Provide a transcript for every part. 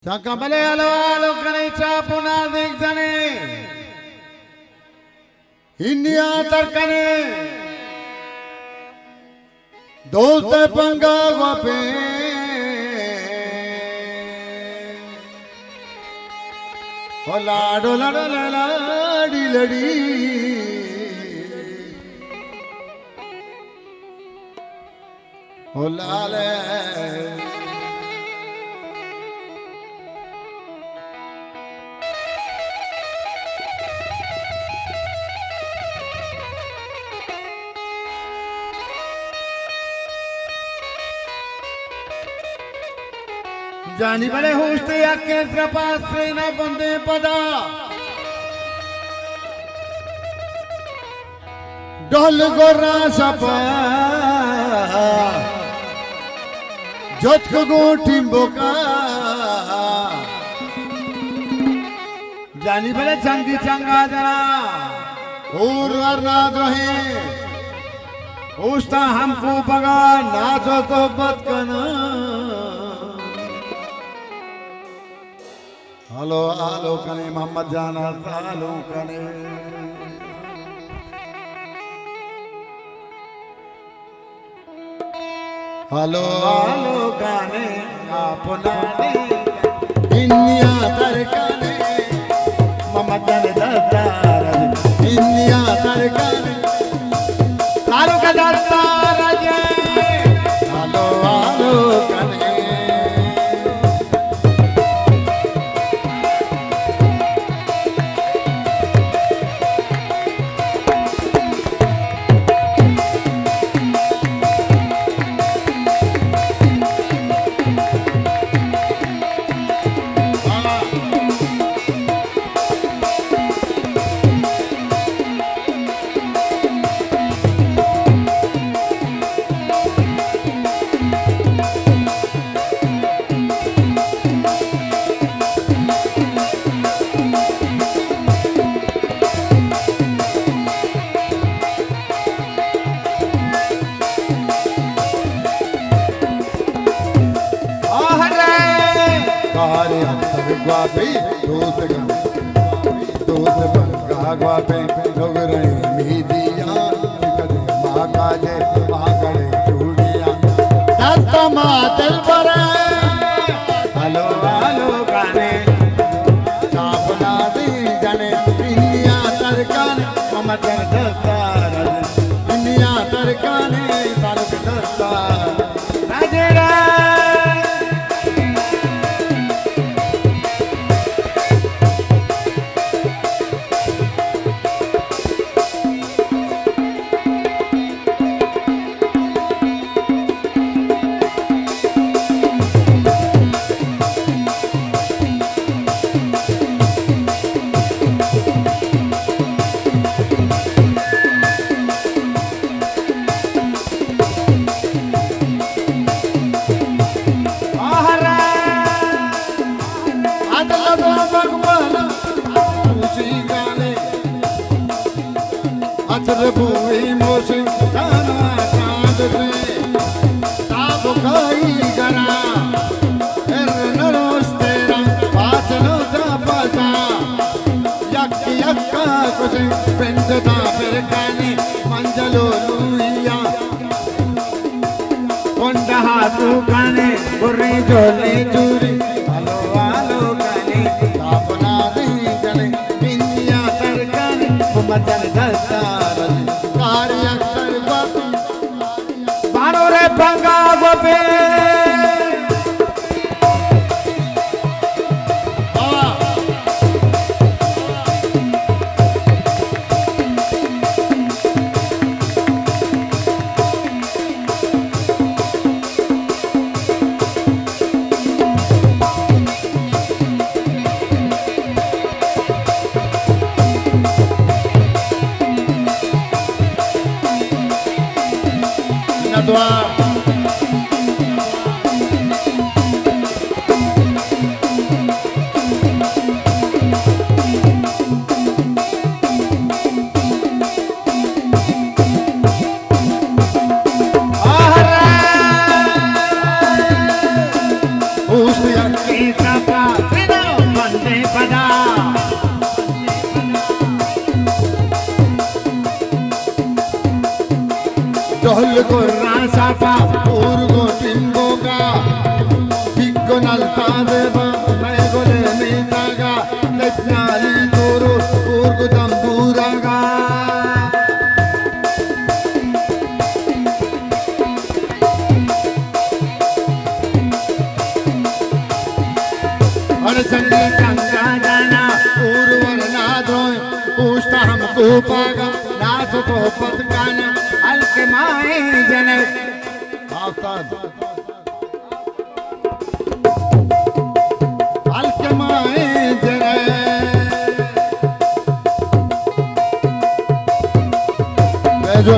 Sakabale alo alo kanecha punadik jane India tarkane dolte panga guape lado lado ladi ladi lale जानी बड़े होशते आके पास से न बंदे पदा डोल गोरा सपा जोत को टिम्बोका जानी बड़े चंगी चंगा जना और ना रहे होशता हमको पगा नाचो तो बदकना हेलो आलो कने मोहम्मद जाना आलो कने हेलो आलो कने अपना इंडिया तरकाने मोहम्मद जाने दस्तार इंडिया तरकाने आलो का दस्तार हेलो आलो कने गुआपे दोस्त बंगा गुआपे लोग रहे मीदिया कदे माँ काजे माँ करे चूड़िया दस्ता मातल पर हेलो हेलो गाने चापना दी जाने इंडिया तरकाने ममतन दस्तार इंडिया तरकाने तारुक दस्तार राजेरा बुई मोसी ताना चांद से ताब काई गरा नरोस तेरा पाचनो जा पासा यक्का कुछ पेंचता फिर काने मंजलो लुइया कोंडा हाथू काने बुरी झोली चूरी आलो आलो काने अपना दी जले India तरकाने मचन दस्तार Bangga gope Nadwa beba mai gole mitaga lepnali turu urgu tamburaga और संगी गंगा जाना उर्वर नादों पूछता हमको पागा नाथ तो पतकाना हल्के माए जने हल्के माए जने जो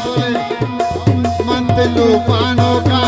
बोले मतलू पानो का